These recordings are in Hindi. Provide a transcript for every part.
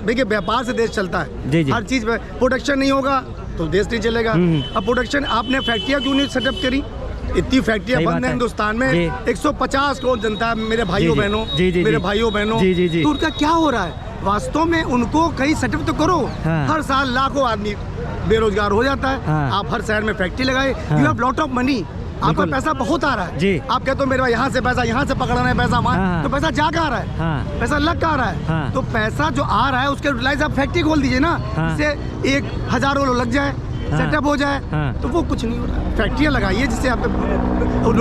देखिए व्यापार से देश चलता है। जी जी। हर चीज में प्रोडक्शन नहीं होगा तो देश नहीं चलेगा। अब प्रोडक्शन आपने फैक्ट्रियाँ क्यों नहीं सेटअप करी? इतनी फैक्ट्रियाँ बंद है हिंदुस्तान में। 150 करोड़ जनता है मेरे भाइयों बहनों, मेरे भाइयों बहनों, तो उनका क्या हो रहा है? वास्तव में उनको कहीं सेटअप तो करो। हर साल लाखों आदमी बेरोजगार हो जाता है। आप हर शहर में फैक्ट्री लगाए, you have lot of money, आपका पैसा बहुत आ रहा है। आप कहते हो मेरे भाई यहाँ से पैसा, यहाँ से पकड़ना है पैसा वहाँ, तो पैसा जा कहाँ रहा है? पैसा लग कहाँ रहा है? तो पैसा जो आ रहा है उसके यूटिलाइज आप फैक्ट्री खोल दीजिए ना, जिससे 1000 लोग लग जाए, सेटअप हो जाए, तो वो कुछ नहीं हो रहा। फैक्ट्रियाँ लगाइए जिससे आप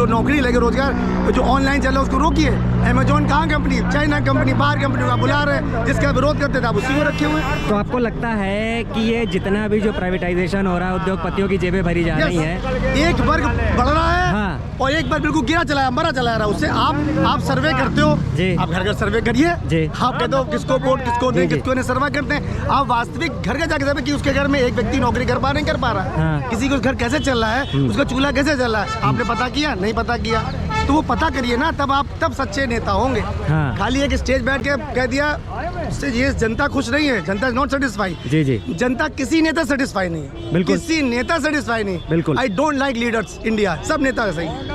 नौकरी लगे, रोजगार। जो ऑनलाइन चल रहा है उसको रोकिए। अमेजोन कहाँ कंपनी, चाइना कंपनी, बाहर कंपनी का बुला रहे हैं, जिसका विरोध करते थे आप उसी को रखे हुए। तो आपको लगता है कि ये जितना भी जो प्राइवेटाइजेशन हो रहा है, उद्योगपतियों की जेबें भरी जा रही है, एक वर्ग बढ़ रहा है और एक बार बिल्कुल गिरा चला मरा चला रहा है। उससे आप सर्वे करते हो, आप घर घर सर्वे करिए, आप कहते हो किसको वोट किसको दें, किसको नहीं, सर्वे करते हैं। आप वास्तविक घर का जाकर सर्वे कि उसके घर में एक व्यक्ति नौकरी कर पा रहा है, किसी को घर कैसे चल रहा है, उसका चूल्हा कैसे चल रहा है, आपने पता किया? नहीं पता किया, तो वो पता करिए ना, तब सच्चे नेता होंगे। खाली एक स्टेज बैठ के कह दिया उससे ये जनता खुश नहीं है, जनता इज नॉट सेटिस्फाइड। जी जी। जनता किसी नेता सेटिस्फाई नहीं है, बिल्कुल किसी नेता सेटिस्फाई नहीं। बिल्कुल। I don't like leaders India, सब नेता सही है,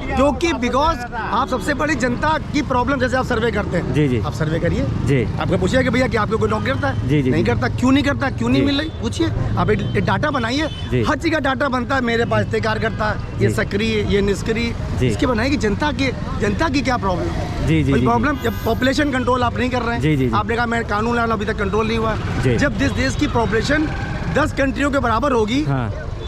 क्योंकि बिकॉज आप सबसे बड़ी जनता की प्रॉब्लम, जैसे आप सर्वे करते हैं, जी जी, आप सर्वे करिए जी, आपको पूछिए कि भैया कि आपको कोई नौकरी करता है? जी जी। नहीं करता, क्यों नहीं करता, क्यों नहीं मिल रही, पूछिए। आप एक डाटा बनाइए, हर चीज का डाटा बनता है, मेरे पास इस्तेकार करता है, ये सक्रिय, ये निष्क्रिय, इसकी बनाएगी जनता की क्या प्रॉब्लम है। जी जी। प्रॉब्लम जब पॉपुलेशन कंट्रोल आप नहीं कर रहे हैं। जी जी। आपने कहा मैं कानून लाना, अभी तक कंट्रोल नहीं हुआ। जब जिस देश की पॉपुलेशन 10 कंट्रियों के बराबर होगी,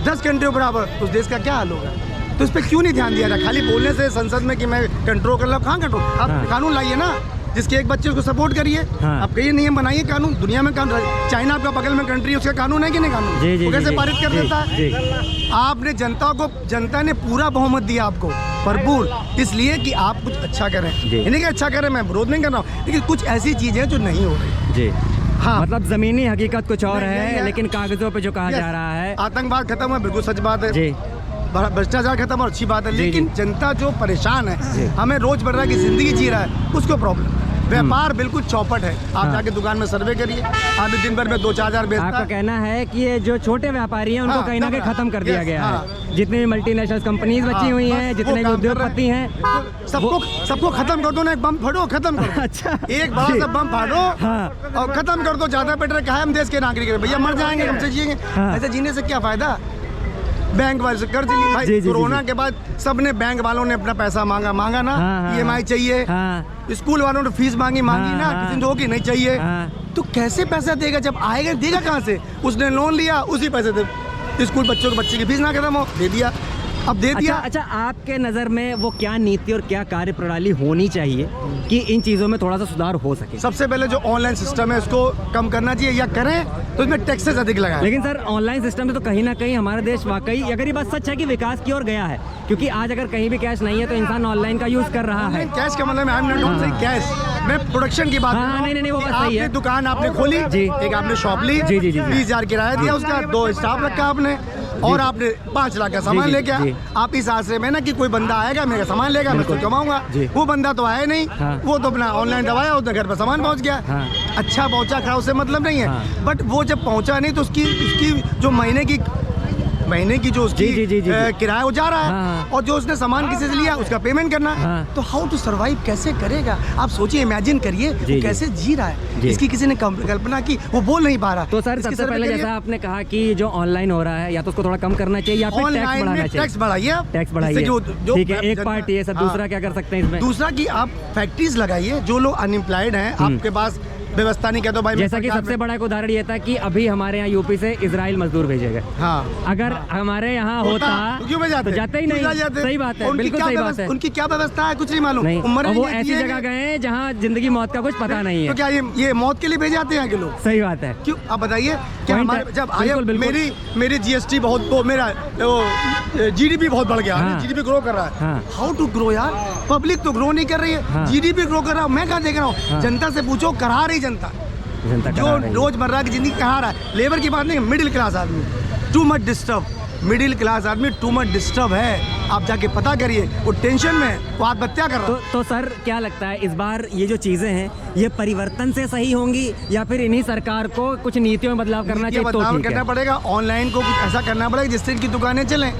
10 कंट्रियों के बराबर, उस देश का क्या हाल होगा? तो इस पर क्यों नहीं ध्यान दिया जाए? खाली बोलने से संसद में कि मैं कंट्रोल कर रहा हूँ, कहाँ कंट्रोल? आप कानून लाइए ना, जिसके एक बच्चे उसको सपोर्ट करिए। आप कहिए नियम बनाइए, कानून दुनिया में कानून। चाइना आपका बगल में कंट्री है, उसका कानून है कि नहीं कानून? वो कैसे पारित कर देता है? आपने जनता ने पूरा बहुमत दिया आपको, भरपूर, इसलिए कि आप कुछ अच्छा करें। इन्हें क्या अच्छा करें, मैं विरोध नहीं कर रहा हूँ, लेकिन कुछ ऐसी चीजें जो नहीं हो रही। जी हाँ, मतलब जमीनी हकीकत कुछ और है, लेकिन कागजों पे जो कहा जा रहा है, आतंकवाद खत्म हुआ, बिल्कुल सच बात है, भ्रष्टाचार खत्म और अच्छी बात है, लेकिन जनता जो परेशान है, हमें रोजमर्रा की जिंदगी जी रहा है, उसको प्रॉब्लम। व्यापार बिल्कुल चौपट है। आप जाके दुकान में सर्वे करिए, आधे दिन भर में 2-4 हज़ार बेचता है। आपका कहना है कि ये जो छोटे व्यापारी हैं उनको कहीं ना कहीं खत्म कर दिया गया है। जितनी भी मल्टीनेशनल कंपनीज बची हुई हैं, जितने भी उद्योगपति हैं, सबको खत्म कर दो ना, एक बम फाड़ो, खत्म कर दो। अच्छा, एक बड़ा सा बम फाड़ो और खत्म कर दो। ज्यादा बेटर क्या है, हम देश के नागरिक हैं भैया, मर जाएंगे, हमसे जिएंगे, ऐसे जीने से क्या फायदा? बैंक वाले से कर्ज ली भाई, कोरोना के बाद सबने, बैंक वालों ने अपना पैसा मांगा ना, EMI चाहिए, स्कूल वालों ने फीस मांगी ना, किसी ने होगी नहीं चाहिए, तो कैसे पैसा देगा? जब आएगा देगा कहाँ से? उसने लोन लिया, उसी पैसे से स्कूल बच्चे की फीस ना खत्म हो, दे दिया, अब दे दिया। अच्छा, आपके नज़र में वो क्या नीति और क्या कार्य प्रणाली होनी चाहिए कि इन चीज़ों में थोड़ा सा सुधार हो सके? सबसे पहले जो ऑनलाइन सिस्टम है उसको कम करना चाहिए, या करें तो इसमें टैक्सेस अधिक लगाएं। लेकिन सर, ऑनलाइन सिस्टम से तो कहीं ना कहीं हमारा देश वाकई, अगर ये बात सच है कि विकास की ओर गया है, क्योंकि आज अगर कहीं भी कैश नहीं है तो इंसान ऑनलाइन का यूज कर रहा है। कैश का मतलब कैश, मैं प्रोडक्शन की बात, नहीं, वो बात सही है। दुकान आपने खोली जी, एक आपने शॉप ली जी, 20,000 किराया दिया उसका, 2 स्टाफ रखा आपने, और आपने 5 लाख का सामान लेके आया। आप इस आशय में ना कि कोई बंदा आएगा मेरा सामान लेगा, मैं उसको कमाऊंगा, वो बंदा तो आया नहीं, वो तो अपना ऑनलाइन दबाया, उसने घर पर सामान पहुंच गया। अच्छा पहुंचा, खराब उससे मतलब नहीं है, बट वो जब पहुंचा नहीं तो उसकी जो महीने की जो उसकी किराया वो जा रहा है, और जो उसने सामान किसी से लिया उसका पेमेंट करना, तो हाउ टू सर्वाइव, कैसे करेगा? आप सोचिए, इमेजिन करिए वो कैसे जी रहा है। इसकी किसी ने कल्पना की, वो बोल नहीं पा रहा। तो सर, सबसे पहले जैसा आपने कहा कि जो ऑनलाइन हो रहा है, या तो उसको थोड़ा कम करना चाहिए या फिर टैक्स बढ़ाइए। टैक्स बढ़ाइए, ठीक है, एक पार्ट ये। सर, दूसरा क्या कर सकते हैं इसमें? दूसरा कि आप फैक्ट्रीज लगाइए, जो लोग अनएम्प्लॉयड हैं, आपके पास व्यवस्था नहीं कहते भाई। जैसा कि सबसे बड़ा एक उदाहरण ये था कि अभी हमारे यहाँ यूपी से इजराइल मजदूर भेजे गए। अगर हमारे यहाँ होता क्यों भेजाते? तो जाते ही नहीं। सही बात है, बिल्कुल सही बात है। उनकी क्या व्यवस्था है, कुछ नहीं मालूम। वो ऐसी जगह गए हैं जहाँ जिंदगी मौत का कुछ पता नहीं है। तो क्या ये मौत के लिए भेजे जाते हैं लोग? सही बात है। क्यों, आप बताइए। क्या हमारे जब मेरी GST बहुत, मेरा GDP बहुत बढ़ गया, GDP ग्रो कर रहा है। हाउ टू ग्रो यार? पब्लिक तो ग्रो नहीं कर रही है, GDP ग्रो कर रहा है। मैं कहाँ देख रहा हूँ? जनता से पूछो, करा रही जनता जो रोजमर्रा की जिंदगी कहा रहा है। लेबर की बात नहीं, मिडिल क्लास आदमी too much disturb, middle class आदमी टू मच डिस्टर्ब है। आप जाके पता करिए, वो टेंशन में वो आत्महत्या कर रहा है। तो सर क्या लगता है इस बार ये जो चीजें हैं ये परिवर्तन से सही होंगी या फिर इन्हीं सरकार को कुछ नीतियों में बदलाव करना चाहिए? बदलाव करना पड़ेगा, ऑनलाइन को कुछ ऐसा करना पड़ेगा जिससे इनकी दुकानें चलें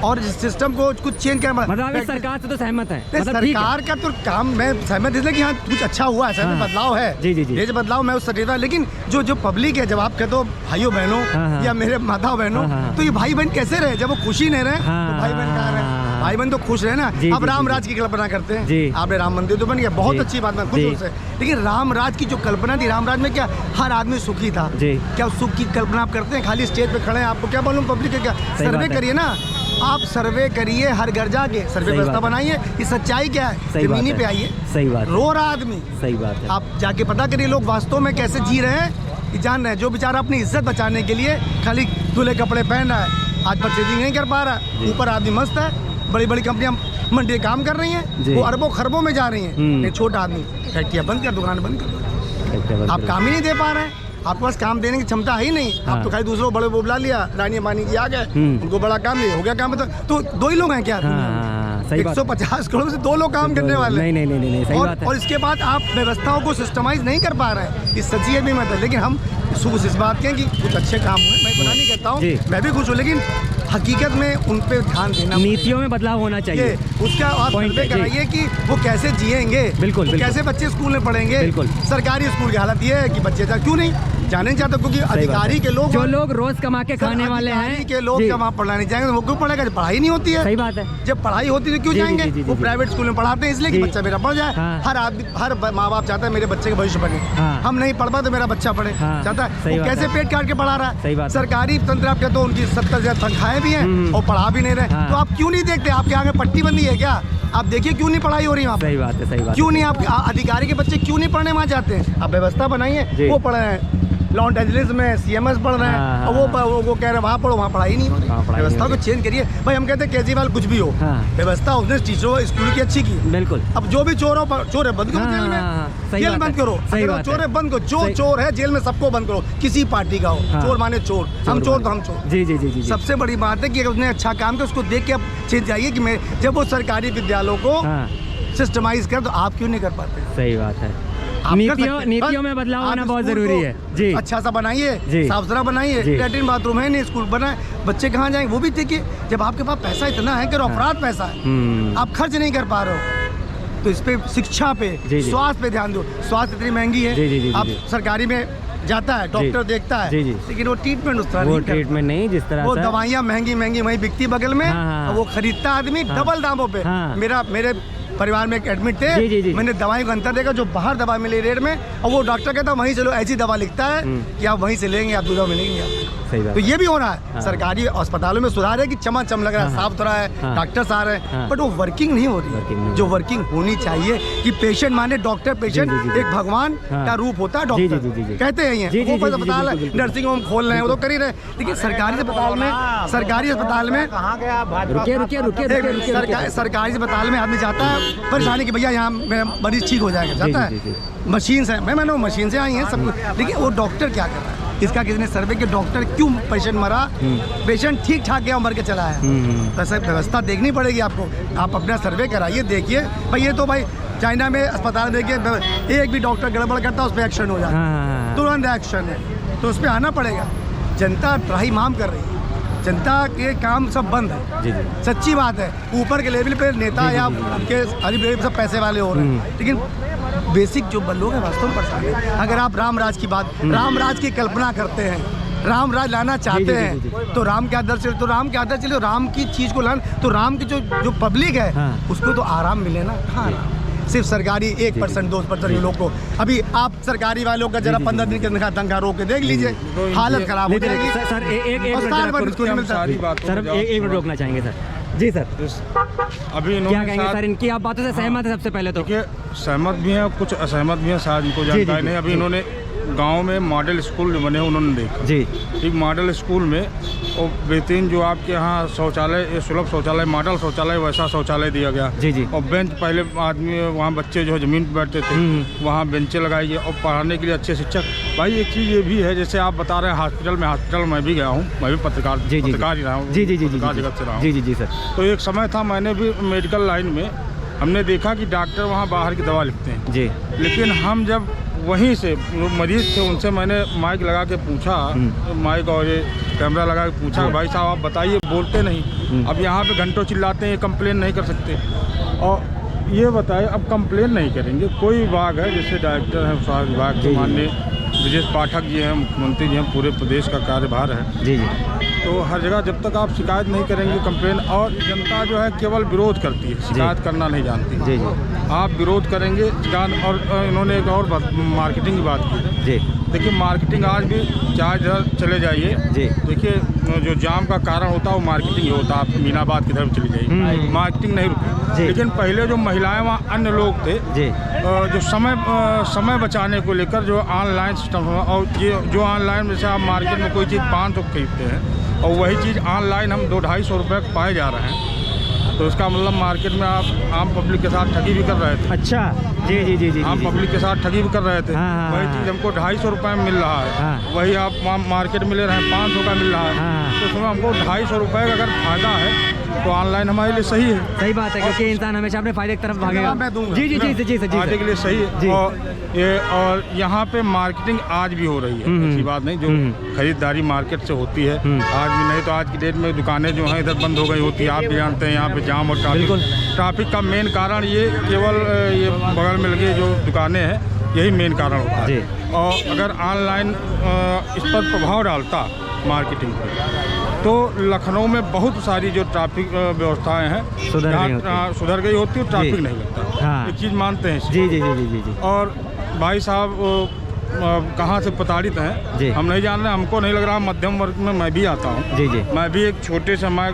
और सिस्टम को कुछ चेंज करना। मतलब सरकार से तो सहमत है, मतलब सरकार का तो काम मैं सहमत इसलिए कि हाँ कुछ अच्छा हुआ है, बदलाव है। जी जी जी, ये जो बदलाव मैं उस सटीक, लेकिन जो पब्लिक है, जब आप कहते हो भाइयों बहनों या मेरे माता बहनों, तो ये भाई बहन कैसे रहे जब वो खुशी नहीं रहे? तो भाई बहन कहाँ रहे? भाई बहन तो खुश रहे ना। अब राम राज की कल्पना करते हैं, आपने राम मंदिर तो बन गया, बहुत अच्छी बात, मैं खुश हूं उससे। लेकिन राम राज की जो कल्पना थी, राम राज में क्या हर आदमी सुखी था? क्या सुख की कल्पना आप करते हैं? खाली स्टेज पे खड़े हैं, आपको क्या मालूम पब्लिक है क्या? सर्वे करिए ना, आप सर्वे करिए, हर घर जाके सर्वे व्यवस्था बनाइए। ये सच्चाई क्या है, जमीनी पे आइए। सही बात, रो रहा आदमी, सही बात है, आप जाके पता करिए लोग वास्तव में कैसे जी रहे हैं, ये जान रहे हैं। जो बेचारा अपनी इज्जत बचाने के लिए खाली दूल्हे कपड़े पहन रहा है, आज परचेजिंग नहीं कर पा रहा, ऊपर आदमी मस्त है, बड़ी बड़ी कंपनियां मंडी काम कर रही हैं, वो अरबों खरबों में जा रही हैं। छोटा आदमी फैक्ट्रियां बंद कर, दुकान बंद कर, आप काम ही नहीं दे पा रहे हैं। आपके पास काम देने की क्षमता है ही नहीं। आप तो खाली दूसरों बड़े वो बुला लिया, रानी अम्बानी जी आ गए, उनको बड़ा काम दिया, हो गया काम। तो दो ही लोग हैं क्या? 150 करोड़ से 2 लोग काम करने वाले। नहीं, सही बात है। और इसके बाद आप व्यवस्थाओं को सिस्टमाइज नहीं कर पा रहे हैं, इस सच्ची भी मत है। लेकिन हम खुश इस बात के कि कुछ अच्छे काम हुए, मैं बना नहीं कहता हूँ, मैं भी खुश हूँ, लेकिन हकीकत में उन पे ध्यान देना, नीतियों में बदलाव होना चाहिए। उसका आप सर्वे कराइए कि वो कैसे जिएंगे, बिल्कुल, कैसे बच्चे स्कूल में पढ़ेंगे। बिल्कुल, सरकारी स्कूल की हालत ये है कि बच्चे क्यों नहीं जाने नहीं चाहते, क्योंकि अधिकारी के लोग, जो लोग रोज कमा के खाने वाले हैं, के लोग वहाँ पढ़ना नहीं चाहेंगे, तो वो क्यों पढ़ेगा जब पढ़ाई नहीं होती है? सही बात है, जब पढ़ाई होती है तो क्यों जाएंगे? वो प्राइवेट स्कूल में पढ़ाते हैं इसलिए कि बच्चा मेरा पढ़ जाए। हर आदमी, हर माँ बाप चाहता है मेरे बच्चे का भविष्य बने। हम नहीं पढ़ पाए तो मेरा बच्चा पढ़े, चाहता है। वो कैसे पेट काट के पढ़ा रहा है? सरकारी तंत्र आप कहते हो उनकी 70,000 तनख्वाहें भी हैं और पढ़ा भी नहीं रहे, तो आप क्यों नहीं देखते? आपके आगे पट्टी बंदी है क्या? आप देखिए क्यों नहीं पढ़ाई हो रही वहाँ? सही बात है, सही बात। क्यों नहीं आप अधिकारी के बच्चे क्यों नहीं पढ़ने वहाँ जाते हैं? आप व्यवस्था बनाइए, वो पढ़ रहे हैं लॉस एंजलिस में, CMS पढ़ रहे हैं, और वो कह रहे हैं वहाँ पढ़ो, वहाँ पढ़ाई नहीं हो रही। व्यवस्था को चेंज करिए भाई। हम कहते हैं केजरीवाल कुछ भी हो, व्यवस्था उसने टीचरों स्कूल की अच्छी की, बिल्कुल। अब जो भी चोर हो, चोर है बंद करो जेल में, जेल बंद करो, चोर है बंद करो, जो चोर है जेल में सबको बंद करो, किसी पार्टी का हो। चोर माने चोर, हम चोर तो हम चोर। जी। सबसे बड़ी बात है कि अगर उसने अच्छा काम किया उसको देख के अब चेंज आइए कि जब वो सरकारी विद्यालयों को सिस्टमाइज कर, तो आप क्यों नहीं कर पाते? सही बात है, नीतियों में बदलाव होना बहुत जरूरी है जी। अच्छा सा बनाइए, साफ सुथरा बनाइए, लैट्रिन बाथरूम है नहीं, स्कूल बनाए, बच्चे कहाँ जाएंगे वो भी देखिए। जब आपके पास पैसा इतना है कि अपराध पैसा है, आप खर्च नहीं कर पा रहे हो, तो इस पे शिक्षा पे, स्वास्थ्य पे ध्यान दो। स्वास्थ्य इतनी महंगी है, आप सरकारी में जाता है, डॉक्टर देखता है, लेकिन वो ट्रीटमेंट उस तरह ट्रीटमेंट नहीं, जिस तरह वो दवाइयाँ महंगी वहीं बिकती बगल में, वो खरीदता आदमी डबल दामों पे। मेरे परिवार में एक एडमिट थे, मैंने दवाई का अंतर देखा, जो बाहर दवा मिली रेट में, और वो डॉक्टर कहता वहीं चलो, ऐसी दवा लिखता है कि आप वहीं से लेंगे, आप दूसरा मिलेंगे आपको। तो ये भी हो रहा है। सरकारी अस्पतालों में सुधार है कि चमाचम लग रहा है, साफ सुथरा है, डॉक्टर्स आ रहे हैं, बट वो वर्किंग नहीं हो रही। जो वर्किंग होनी चाहिए कि पेशेंट माने डॉक्टर, पेशेंट एक भगवान का रूप होता है डॉक्टर, कहते हैं। वो अस्पताल नर्सिंग होम खोल रहे हैं, वो तो कर ही रहे, लेकिन सरकारी अस्पताल में सरकारी अस्पताल में आदमी जाता है परेशानी कि भैया यहाँ मेरा मरीज ठीक हो जाएगा, जाता है। मशीन से मैं मशीन से आई हैं सब कुछ, लेकिन वो डॉक्टर क्या कर रहा है? इसका किसने सर्वे किया? डॉक्टर क्यों पेशेंट मरा, पेशेंट ठीक ठाक गया, मर के चला है। तो सब व्यवस्था देखनी पड़ेगी आपको। आप अपना सर्वे कराइए, देखिए भाई। ये तो भाई चाइना में अस्पताल देखिए, एक भी डॉक्टर गड़बड़ करता है उस पर एक्शन हो जाता है, तुरंत एक्शन है। तो उस पर आना पड़ेगा। जनता त्राहिमाम कर रही है, जनता के काम सब बंद है। सच्ची बात है, ऊपर के लेवल पे नेता या उनके हरी सब पैसे वाले हो रहे हैं, लेकिन बेसिक जो लोग हैं वास्तव में परेशान है। अगर आप राम राज की बात, राम राज की कल्पना करते हैं, राम राज लाना चाहते हैं, तो राम के आदर्श चले, तो राम के आदर्श चले, राम की चीज को लाना, तो राम की जो पब्लिक है उसको तो आराम मिले ना। हाँ, सिर्फ सरकारी 1% 2% लोग को। अभी आप सरकारी वालों का जरा 15 दिन की तनख्वाह रोक के देख लीजिए, हालत खराब हो जाएगी। सर एक मिनट रोकना चाहेंगे सर। जी सर, अभी क्या कहेंगे सर? इनकी आप बातों से सहमत है? सबसे पहले तो सहमत भी हैं, कुछ असहमत भी हैं, शायद इनको जानकारी नहीं। अभी इन्होंने गांव में मॉडल स्कूल जो बने उन्होंने देखा जी। ठीक मॉडल स्कूल में और बेहतरीन जो आपके यहाँ शौचालय सुलभ शौचालय मॉडल शौचालय वैसा शौचालय दिया गया जी जी। और बेंच पहले आदमी वहाँ बच्चे जो है ज़मीन पर बैठते थे वहाँ बेंचें लगाई गई और पढ़ाने के लिए अच्छे शिक्षक। भाई एक चीज़ ये भी है जैसे आप बता रहे हैं हॉस्पिटल मैं भी गया हूँ, मैं भी पत्रकार ही रहा हूँ जी जी जी पत्रकार जगत से रहा हूँ जी जी जी सर। तो एक समय था मैंने भी मेडिकल लाइन में हमने देखा कि डॉक्टर वहाँ बाहर की दवा लिखते हैं जी। लेकिन हम जब वहीं से जो मरीज थे उनसे मैंने माइक लगा के पूछा, माइक और ये कैमरा लगा के पूछा भाई साहब आप बताइए, बोलते नहीं। अब यहाँ पे घंटों चिल्लाते हैं, कंप्लेन नहीं कर सकते। और ये बताए अब कंप्लेन नहीं करेंगे, कोई विभाग है जैसे डायरेक्टर है स्वास्थ्य विभाग के माननीय ब्रजेश पाठक जी हैं, मुख्यमंत्री जी हैं, पूरे प्रदेश का कार्यभार है जी जी। तो हर जगह जब तक आप शिकायत नहीं करेंगे कंप्लेन, और जनता जो है केवल विरोध करती है, शिकायत करना नहीं जानती। जी जी। आप विरोध करेंगे शिकायत। और इन्होंने एक और मार्केटिंग की बात की जी। देखिए मार्केटिंग आज भी चाहे जहाँ चले जाइए जी। देखिए जो जाम का कारण होता है वो मार्केटिंग ही होता है। आप मीनाबाद की तरफ चली जाइए मार्केटिंग नहीं रुकी। लेकिन पहले जो महिलाएं वहाँ अन्य लोग थे जी। जो समय बचाने को लेकर जो ऑनलाइन सिस्टम हुआ, और ये जो ऑनलाइन जैसे आप मार्केट में कोई चीज़ 500 खरीदते हैं और वही चीज़ ऑनलाइन हम 200-250 रुपये पाए जा रहे हैं, तो इसका मतलब मार्केट में आप आम पब्लिक के साथ ठगी भी कर रहे थे। अच्छा जी जी जी जी। आम पब्लिक के साथ ठगी भी कर रहे थे। हाँ, वही चीज़ हमको 250 रुपये में मिल रहा है। हाँ। वही आप मार्केट में ले रहे हैं 500 का मिल रहा है। हाँ। तो उसमें हमको 250 रुपये का अगर फ़ायदा है तो ऑनलाइन हमारे लिए सही है। सही बात है, क्योंकि इंसान हमेशा अपने फायदे की तरफ भागेगा। जी जी जी जी जी फायदे के लिए सही है। और यहाँ पे मार्केटिंग आज भी हो रही है, ऐसी बात नहीं। जो खरीदारी मार्केट से होती है आज भी, नहीं तो आज की डेट में दुकानें जो हैं इधर बंद हो गई होती है। आप भी जानते हैं यहाँ पे जाम और ट्रैफिक का मेन कारण ये केवल ये बगल में लगे जो दुकानें हैं यही मेन कारण होता है। और अगर ऑनलाइन इस पर प्रभाव डालता मार्केटिंग पर तो लखनऊ में बहुत सारी जो ट्रैफिक व्यवस्थाएं हैं सुधर गई होती है, ट्रैफिक नहीं लगता। हाँ। एक चीज़ मानते हैं जी जी जी जी जी। और भाई साहब कहाँ से प्रताड़ित हैं हम नहीं जान रहे, हमको नहीं लग रहा। मध्यम वर्ग में मैं भी आता हूँ जी जी। मैं भी एक छोटे से मैं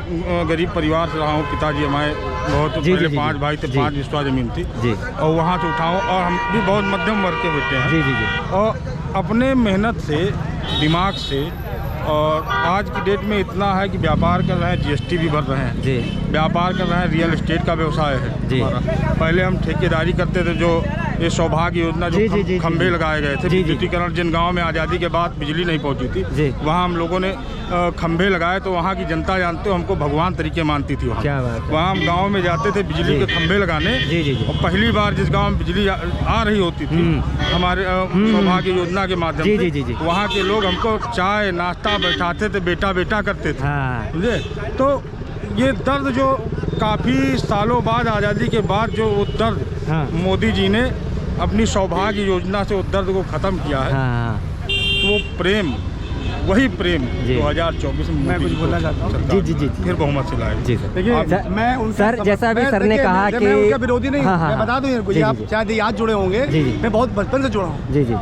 गरीब परिवार से रहा हूँ। पिताजी हमारे बहुत पहले 5 भाई थे, 5 बिस्वा ज़मीन थी जी। और वहाँ से उठाऊँ, और हम भी बहुत मध्यम वर्ग के बेटे हैं जी जी जी। और अपने मेहनत से दिमाग से, और आज की डेट में इतना है कि व्यापार कर रहे हैं, GST भी भर रहे हैं जी। व्यापार कर रहे हैं, रियल एस्टेट का व्यवसाय है जी। पहले हम ठेकेदारी करते थे, जो ये सौभाग्य योजना जो खंभे लगाए गए थे विद्युतीकरण, जिन गांव में आज़ादी के बाद बिजली नहीं पहुंची थी वहाँ हम लोगों ने खंभे लगाए, तो वहाँ की जनता जानते हो हमको भगवान तरीके मानती थी। वहाँ हम गाँव में जाते थे बिजली के खंभे लगाने, और पहली बार जिस गाँव में बिजली आ रही होती थी हमारे सौभाग्य योजना के माध्यम से, वहाँ के लोग हमको चाय नाश्ता बैठाते थे, बेटा बेटा करते थे, समझे। तो ये दर्द जो काफ़ी सालों बाद, आज़ादी के बाद जो वो दर्द मोदी जी ने अपनी सौभाग्य योजना से उस दर्द को ख़त्म किया है। तो वो प्रेम, वही प्रेम 2024 में मैं कुछ बोलना चाहता हूँ जी जी जी। फिर बहुमत से लाए जी। देखिए मैं सर जैसा अभी सर ने कहा कि मैं उनका विरोधी नहीं, मैं बता दूँ इनको, आप शायद याद जुड़े होंगे, मैं बहुत बचपन से जुड़ा हूँ जी जी।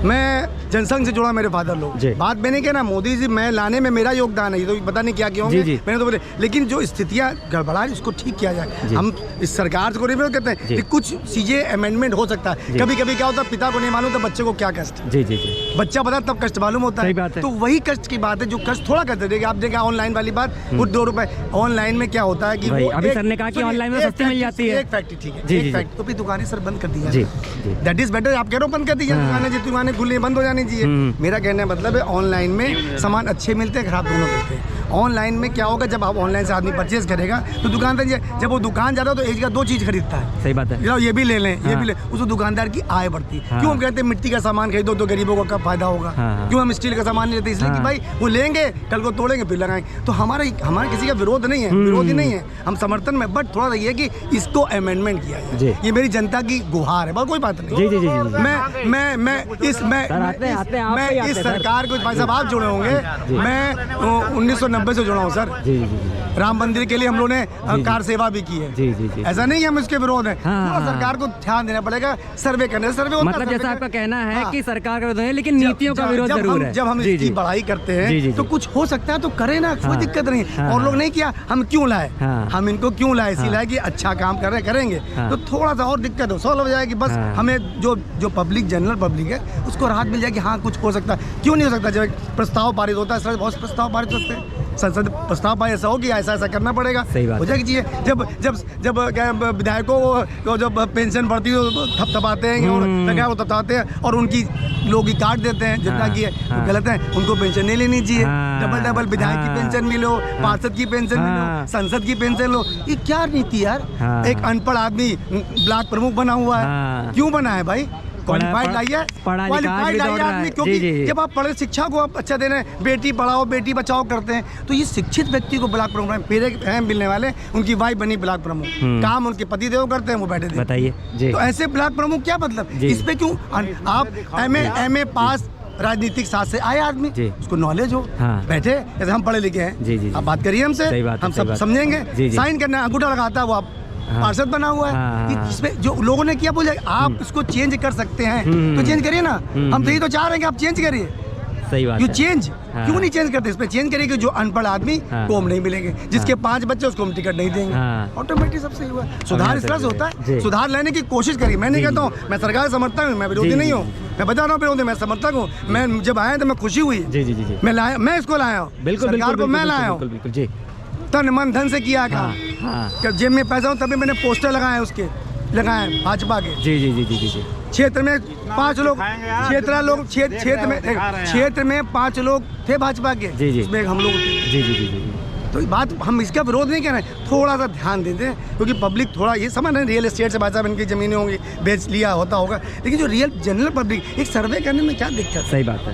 मैं जनसंघ से जुड़ा, मेरे फादर लोग। बात मैंने क्या ना, मोदी जी मैं लाने में मेरा योगदान है, ये तो पता नहीं क्या क्यों होंगे, मैंने तो बोले। लेकिन जो स्थितियाँ गड़बड़ा है उसको ठीक किया जाए। हम इस सरकार को नहीं कहते हैं कि कुछ चीज़ें अमेंडमेंट हो सकता है। कभी कभी क्या होता है, पिता को नहीं मालूम तो बच्चे को क्या कष्ट जी जी जी। बच्चा बता तब कष्ट मालूम होता है। तो वही कष्ट की बात है, जो कष्ट थोड़ा करते देखिए। आप देखा ऑनलाइन वाली बात, वो 2 रुपए ऑनलाइन में क्या होता है कि वो अभी सर ने कहा कि ऑनलाइन में सस्ती मिल जाती है। एक फैक्ट्री ठीक है, एक फैक्ट्री तो फिर दुकानें सर बंद कर दी है, दैट इज बेटर। आप कह रहे हो बंद कर दीजिए दुकानें, जो दुकानें खुली बंद हो जानी। मेरा कहने का मतलब है ऑनलाइन में सामान अच्छे मिलते हैं, खराब दोनों मिलते हैं। ऑनलाइन में क्या होगा, जब आप ऑनलाइन से आदमी परचेज करेगा तो दुकानदार जब वो दुकान जाता है तो एक जगह 2 चीज़ खरीदता है। सही बात है, ये भी ले लें, ये भी ले, उस दुकानदार की आय बढ़ती है। क्यों हम कहते हैं मिट्टी का सामान खरीदो तो गरीबों को कब फायदा होगा। क्यों हम स्टील का सामान नहीं लेते, इसलिए कि भाई वो लेंगे कल को तोड़ेंगे फिर लगाएंगे। तो हमारा किसी का विरोध नहीं है, विरोधी नहीं है, हम समर्थन में, बट थोड़ा ये कि इसको अमेंडमेंट किया जाए। ये मेरी जनता की गुहार है, कोई बात नहीं। मैं इस सरकार को, भाई साहब आप जुड़े होंगे, मैं 1990 1990 से जुड़ा हूँ सर। जी जी जी। राम मंदिर के लिए हम लोगों ने कार सेवा भी की है। जी जी जी। ऐसा नहीं है हम इसके विरोध हैं। हाँ, सरकार को ध्यान देना पड़ेगा, सर्वे करने, सर्वे मतलब जैसा आपका कहना है कि सरकार का विरोध है लेकिन नीतियों का विरोध जरूर है। जब हम इसकी बढ़ाई करते हैं तो कुछ हो सकता है तो करें ना, कोई दिक्कत नहीं। और लोग नहीं किया, हम क्यों लाए, हम इनको क्यों लाए, इसी लाए कि अच्छा काम कर रहे करेंगे तो थोड़ा सा और दिक्कत हो सॉल्व हो जाएगी। बस हमें जो पब्लिक, जनरल पब्लिक है उसको राहत मिल जाएगी। हाँ कुछ हो सकता है, क्यों नहीं हो सकता। जब प्रस्ताव पारित होता है, बहुत प्रस्ताव पारित होते हैं, संसद प्रस्ताव पारित ऐसा हो कि ऐसा ऐसा करना पड़ेगा, हो जाएगी चीजें। जब विधायकों को जब पेंशन बढ़ती है तो थपथपाते हैं और वो थपथपाते हैं और उनकी लोग ही काट देते हैं जितना की है, तो गलत है। उनको पेंशन नहीं लेनी चाहिए, डबल विधायक की पेंशन मिलो, पार्षद की पेंशन मिलो, संसद की पेंशन लो। ये क्या नीति यार। एक अनपढ़ आदमी ब्लॉक प्रमुख बना हुआ है, क्यों बना है भाई? क्वालिफाइड लाइए, क्वालिफाइड लाइए आदमी, क्योंकि जब आप पढ़े, शिक्षा को आप अच्छा दे रहे हैं, बेटी पढ़ाओ बेटी बचाओ करते हैं, तो ये शिक्षित व्यक्ति को ब्लॉक प्रमुख, मेरे हैं मिलने वाले, उनकी वाइफ बनी ब्लॉक प्रमुख, काम उनके पति देव करते हैं, वो बैठे थे। बताइए तो ऐसे ब्लॉक प्रमुख क्या मतलब, इस पे क्यों? आप एमए पास राजनीतिक साथ से आए आदमी, उसको नॉलेज हो, बैठे जैसे हम पढ़े लिखे हैं, आप बात करिए हमसे, हम सब समझेंगे। साइन करना, अंगूठा लगाता है वो, आप पार्षद बना हुआ है। इसमें जो लोगों ने किया, बोले आप इसको चेंज कर सकते हैं तो चेंज करिए ना। हम तो यही तो चाह रहे हैं कि आप चेंज करिए। सही बात है। चेंज क्यों नहीं चेंज करते? इस पे चेंज करिए कि जो अनपढ़ आदमी को हम नहीं मिलेंगे, जिसके 5 बच्चे उसको हम टिकट नहीं देंगे। ऑटोमेटिक सब सही हुआ। सुधार इस तरह से होता है, सुधार लाने की कोशिश करिए। मैं नहीं कहता हूँ मैं सरकार का समर्थक हूँ, मैं विरोधी नहीं हूँ, मैं बता रहा हूँ विरोधी, मैं समर्थक हूँ। मैं जब आया तो मैं खुशी हुई, मैं इसको लाया हूँ, सरकार को मैं लाया हूँ, तन मन धन से किया काम। जेब में पैसा हो तभी मैंने पोस्टर लगाए, उसके लगाए भाजपा के। जी। क्षेत्र में 5 लोग, क्षेत्र में 5 लोग थे भाजपा के, इसमें हम लोग। जी। तो बात, हम इसका विरोध नहीं कर रहे हैं, थोड़ा सा ध्यान देते हैं, क्योंकि पब्लिक थोड़ा ये समझ रहे हैं रियल एस्टेट से भाई साहब इनकी ज़मीनें होंगी, बेच लिया होता होगा, लेकिन जो रियल जनरल पब्लिक, एक सर्वे करने में क्या दिक्कत है? सही बात है।